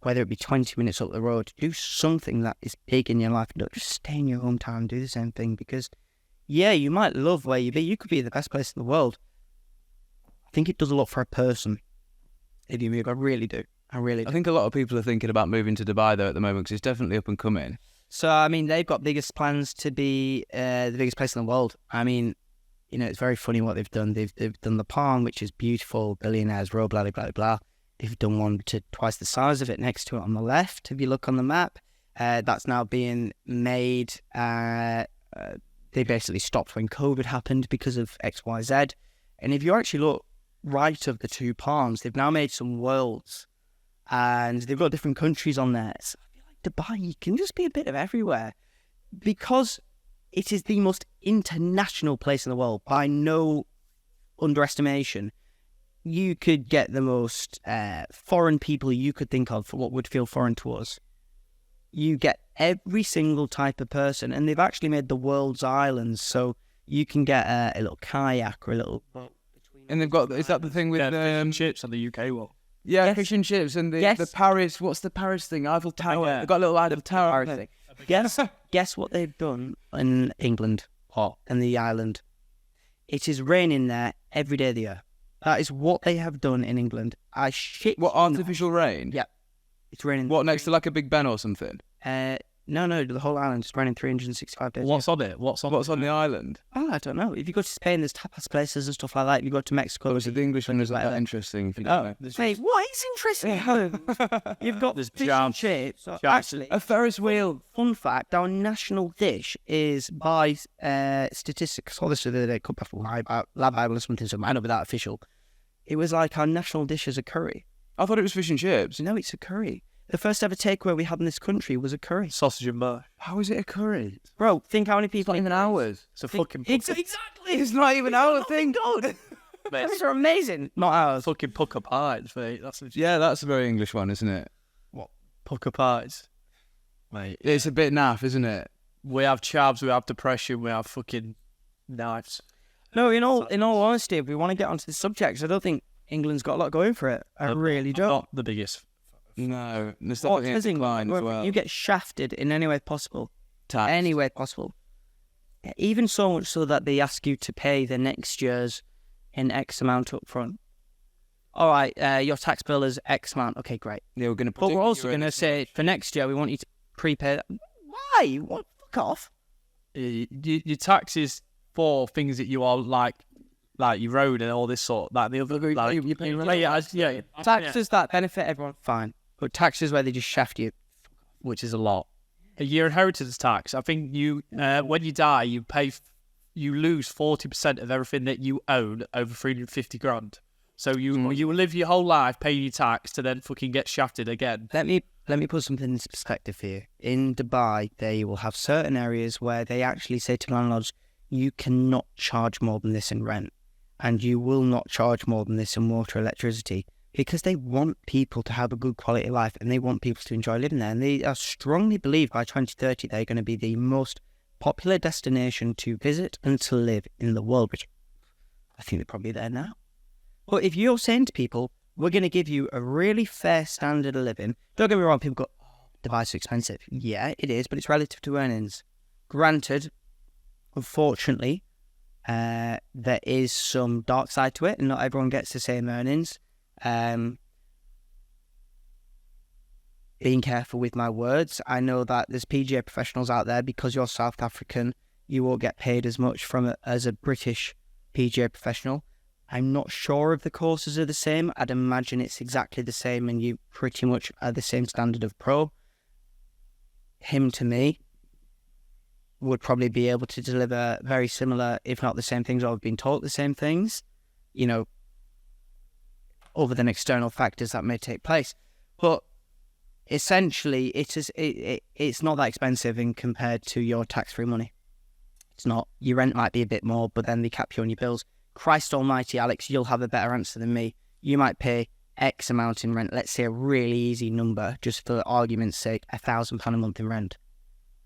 whether it be 20 minutes up the road, do something that is big in your life. Don't just stay in your hometown and do the same thing because, yeah, you might love where you be. You could be the best place in the world. I think it does a lot for a person if you move. I really do. I think a lot of people are thinking about moving to Dubai, though, at the moment, because it's definitely up and coming. So, I mean, they've got biggest plans to be the biggest place in the world. I mean, it's very funny what they've done. They've done the Palm, which is beautiful, billionaires row, blah, blah, blah, blah. They've done one to twice the size of it next to it on the left. If you look on the map, that's now being made. They basically stopped when COVID happened because of X, Y, Z. And if you actually look right of the two palms, they've now made some worlds. And they've got different countries on there. So I feel like Dubai, you can just be a bit of everywhere. Because it is the most international place in the world, by no underestimation. You could get the most foreign people you could think of for what would feel foreign to us. You get every single type of person, and they've actually made the world's islands, so you can get a little kayak or a little boat between. And they've got, is that the thing with ships on the UK one? Yeah, yes. fish and chips and the Paris. What's the Paris thing? Eiffel Tower. Yeah. They've got a little Eiffel Tower thing. Guess what they've done in England and the island? It is raining there every day of the year. That is what they have done in England. I shit. What, artificial rain? Yeah, it's raining. What, next to like a Big Ben or something? No, the whole island is raining 365 days. What's on it? What's on the island? Oh, I don't know. If you go to Spain, there's tapas places and stuff like that. If you go to Mexico, the English one is like that interesting. If you don't know. Mate, what is interesting? You've got there's fish and chips. Actually, a Ferris wheel. Fun fact: our national dish is by statistics. I saw this the other day. Could be lab Bible or something. So it might not be that official. It was like our national dish is a curry. I thought it was fish and chips. No, it's a curry. The first ever takeaway we had in this country was a curry. Sausage and mash. How is it a curry? Bro, think how many people... It's not even ours. It's a fucking... Exactly! It's not even our thing. God. Those are amazing. Not ours. Fucking pucker pies, mate. That's a very English one, isn't it? What? Pucker pies? Mate. It's a bit naff, isn't it? We have chavs, we have depression, we have fucking knives. No, in all honesty, if we want to get onto the subject, I don't think England's got a lot going for it. I really don't. Not the biggest. No, there's definitely a decline as well. You get shafted in any way possible. Taxed. Any way possible. Even so much so that they ask you to pay the next year's in X amount up front. All right, your tax bill is X amount. Okay, great. Yeah, we're going to. But we're also going to say for next year we want you to prepay that. Why? What? Fuck off. Your taxes for things that you are like like your road and all this sort, like the other, like, you pay Taxes that benefit everyone, fine. But taxes where they just shaft you, which is a lot. Your inheritance tax, I think you, when you die, you lose 40% of everything that you own over 350 grand. So you will live your whole life paying your tax to then fucking get shafted again. Let me put something into perspective for you. In Dubai, they will have certain areas where they actually say to landlords, you cannot charge more than this in rent, and you will not charge more than this in water, electricity, because they want people to have a good quality of life and they want people to enjoy living there. And they are strongly believe by 2030 they're going to be the most popular destination to visit and to live in the world, which I think they're probably there now. But if you're saying to people, we're going to give you a really fair standard of living, don't get me wrong, people go, oh, Dubai's so expensive. Yeah, it is, but it's relative to earnings. Granted, unfortunately, there is some dark side to it, and not everyone gets the same earnings. Being careful with my words. I know that there's PGA professionals out there, because you're South African, you won't get paid as much as a British PGA professional. I'm not sure if the courses are the same. I'd imagine it's exactly the same and you pretty much are the same standard of pro. Him to me would probably be able to deliver very similar, if not the same things, or have been taught the same things, other than external factors that may take place. But essentially, it's not that expensive in compared to your tax-free money. It's not. Your rent might be a bit more, but then they cap you on your bills. Christ almighty, Alex, you'll have a better answer than me. You might pay X amount in rent, let's say a really easy number, just for argument's sake, £1,000 a month in rent.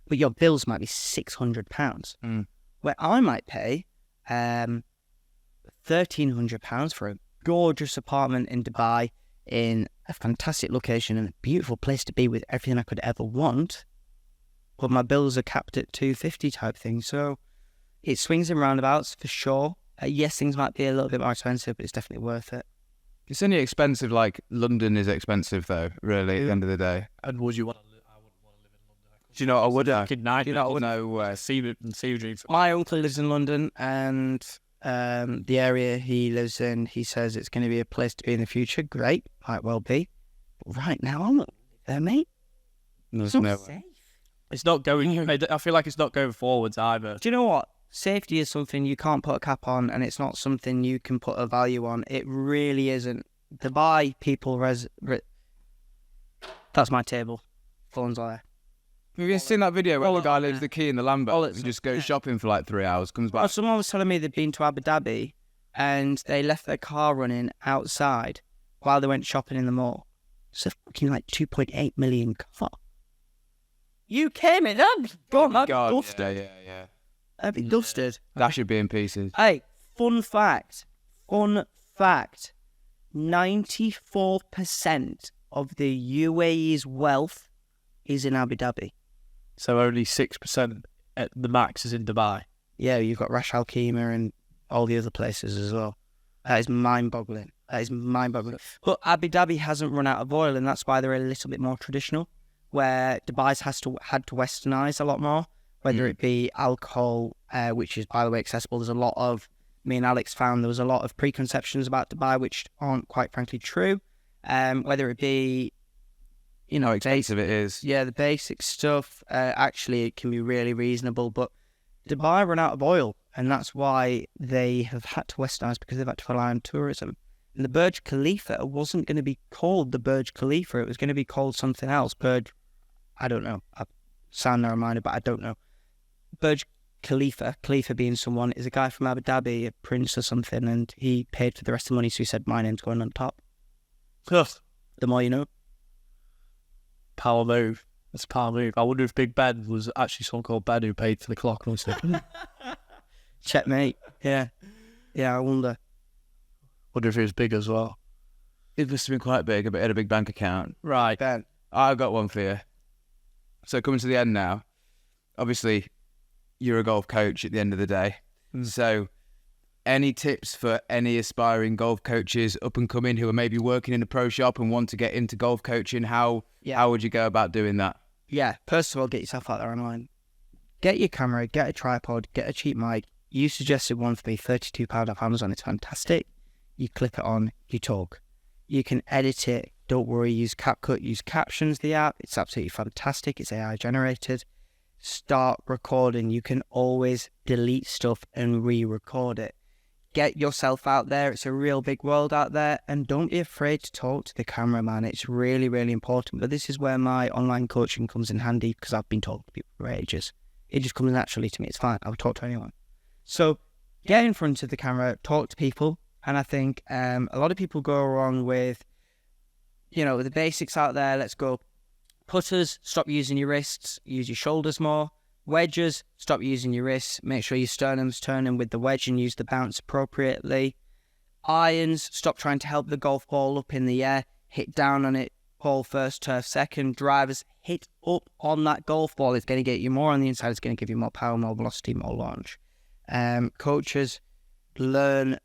But your bills might be £600. Where I might pay £1,300 for a gorgeous apartment in Dubai, in a fantastic location and a beautiful place to be with everything I could ever want. But my bills are capped at $250 type thing. So it swings and roundabouts for sure. Yes, things might be a little bit more expensive, but it's definitely worth it. It's only expensive, like London is expensive though, really, at the end of the day. And would you want to live? I wouldn't want to live in London. Do you know what I would have? You know, no sea dream. My uncle lives in London, and the area he lives in, he says it's going to be a place to be in the future. Great, might well be. But right now, I'm not there, mate. It's not safe. It's not going. I feel like it's not going forwards either. Do you know what? Safety is something you can't put a cap on, and it's not something you can put a value on. It really isn't. Dubai people that's my table. Phones are there. Have you seen that video where the guy leaves the key in the Lambo and just goes shopping for like 3 hours, comes back? Oh, someone was telling me they'd been to Abu Dhabi and they left their car running outside while they went shopping in the mall. It's a fucking like 2.8 million car. You came in that? God, dusted. Yeah. That'd be dusted. That should be in pieces. Hey, fun fact. 94% of the UAE's wealth is in Abu Dhabi. So only 6% at the max is in Dubai. Yeah, you've got Ras Al Khaimah and all the other places as well. That is mind-boggling. But Abu Dhabi hasn't run out of oil, and that's why they're a little bit more traditional, where Dubai's had to westernise a lot more, whether it be alcohol, which is, by the way, accessible. There's a lot of, me and Alex found there was a lot of preconceptions about Dubai which aren't quite frankly true. Whether it be, how expensive it is. Yeah, the basic stuff, actually it can be really reasonable, but Dubai run out of oil, and that's why they have had to westernise, because they've had to rely on tourism. And the Burj Khalifa wasn't going to be called the Burj Khalifa, it was going to be called something else. I don't know. I sound narrow-minded, but I don't know. Burj Khalifa being someone, is a guy from Abu Dhabi, a prince or something, and he paid for the rest of the money, so he said, my name's going on top. The more you know. Power move. That's a power move. I wonder if Big Ben was actually someone called Ben who paid for the clock. Checkmate. Yeah, I wonder. Wonder if he was big as well. It must have been quite big, but he had a big bank account. Right. Ben. I've got one for you. So coming to the end now, obviously you're a golf coach at the end of the day. So any tips for any aspiring golf coaches up and coming who are maybe working in a pro shop and want to get into golf coaching? How would you go about doing that? Yeah, first of all, get yourself out there online. Get your camera, get a tripod, get a cheap mic, You suggested one for me, £32 off Amazon. It's fantastic. You clip it on, you talk. You can edit it. Don't worry, use CapCut, use Captions, the app. It's absolutely fantastic. It's AI generated. Start recording. You can always delete stuff and re-record it. Get yourself out there. It's a real big world out there. And don't be afraid to talk to the cameraman. It's really, really important. But this is where my online coaching comes in handy, because I've been talking to people for ages. It just comes naturally to me. It's fine. I'll talk to anyone. So get in front of the camera, talk to people. And I think a lot of people go wrong with, the basics out there. Let's go. Putters, stop using your wrists, use your shoulders more. Wedges, stop using your wrists, make sure your sternum's turning with the wedge and use the bounce appropriately. Irons, stop trying to help the golf ball up in the air, hit down on it, ball first, turf second. Drivers, hit up on that golf ball. It's going to get you more on the inside, it's going to give you more power, more velocity, more launch. Coaches, learn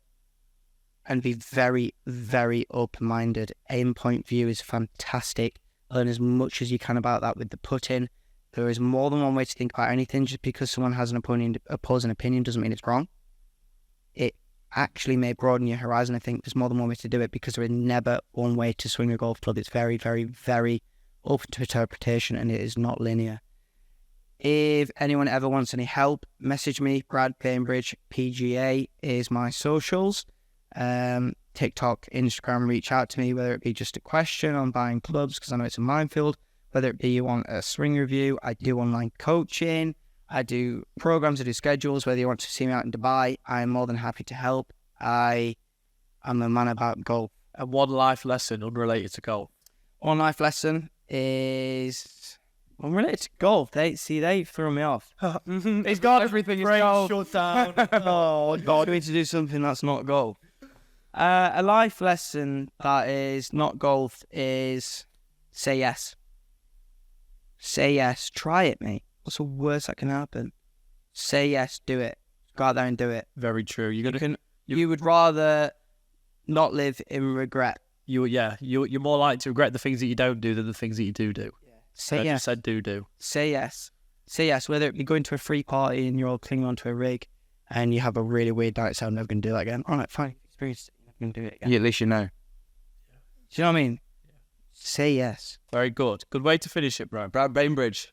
and be very, very open-minded. Aim point view is fantastic. Learn as much as you can about that with the putting. There is more than one way to think about anything. Just because someone has an opposing opinion doesn't mean it's wrong. It actually may broaden your horizon. I think there's more than one way to do it, because there is never one way to swing a golf club. It's very, very, very open to interpretation, and it is not linear. If anyone ever wants any help, message me. Brad Bainbridge, PGA is my socials. TikTok, Instagram, reach out to me, whether it be just a question on buying clubs, because I know it's a minefield, whether it be you want a swing review. I do online coaching, I do programs, I do schedules. Whether you want to see me out in Dubai, I'm more than happy to help. I am a man about golf. And one life lesson unrelated to golf. One life lesson is unrelated to golf. They threw me off. It's got everything is golf. Shut down. Oh God, we need to do something that's not golf. A life lesson that is not golf is say yes. Say yes. Try it, mate. What's the worst that can happen? Say yes. Do it. Go out there and do it. Very true. You would rather not live in regret. You're more likely to regret the things that you don't do than the things that you do. Yeah. Say yes. You said do. Say yes. Say yes. Whether it be going to a free party and you're all clinging onto a rig and you have a really weird night, so I'm never going to do that again. All right, fine. Experience it. You're never going to do it again. Yeah, at least you know. Do you know what I mean? Say yes. Very good. Good way to finish it, bro. Brad Bainbridge.